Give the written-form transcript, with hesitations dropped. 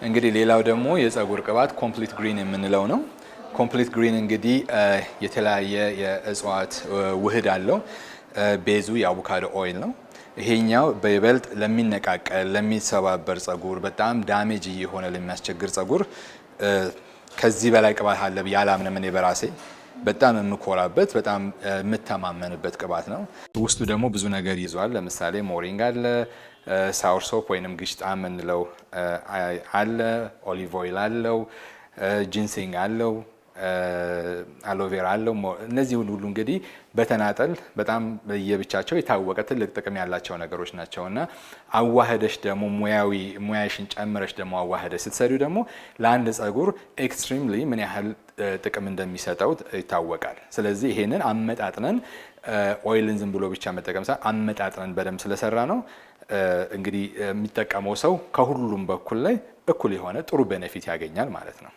እንግዲህ ሌላው ደግሞ የፀጉር ቅባት ኮምፕሊት ግሪን የምንለው ነው። ኮምፕሊት ግሪን እንግዲህ የተለያየ የእጽዋት ውህድ አለው። ቤዙ የአቮካዶ ኦይል ነው። ይሄኛው በይበልጥ ለሚነቃቀል ለሚሰባበር ፀጉር በጣም ዳሜጅ እየሆነ ለሚያስቸግር ፀጉር ከዚህ በላይ ቅባት አለ ብዬ አላምንም። እኔ በራሴ በጣም የምኮራበት በጣም የምተማመንበት ቅባት ነው። ውስጡ ደግሞ ብዙ ነገር ይዟል። ለምሳሌ ሞሪንጋ አለ፣ ሳውር ሶፕ ወይንም ግሽጣ የምንለው አለ፣ ኦሊቭ ኦይል አለው፣ ጂንሲንግ አለው፣ አሎቬራ አለው። እነዚህ ሁሉ እንግዲህ በተናጠል በጣም በየብቻቸው የታወቀ ትልቅ ጥቅም ያላቸው ነገሮች ናቸውና አዋህደሽ ደግሞ ሙያሽን ጨምረሽ ደግሞ አዋህደሽ ስትሰሪው ደግሞ ለአንድ ፀጉር ኤክስትሪምሊ ምን ያህል ጥቅም እንደሚሰጠው ይታወቃል። ስለዚህ ይሄንን አመጣጥነን ኦይልን ዝም ብሎ ብቻ መጠቀም ሳይሆን አመጣጥነን በደንብ ስለሰራ ነው እንግዲህ የሚጠቀመው ሰው ከሁሉም በኩል ላይ እኩል የሆነ ጥሩ ቤኔፊት ያገኛል ማለት ነው።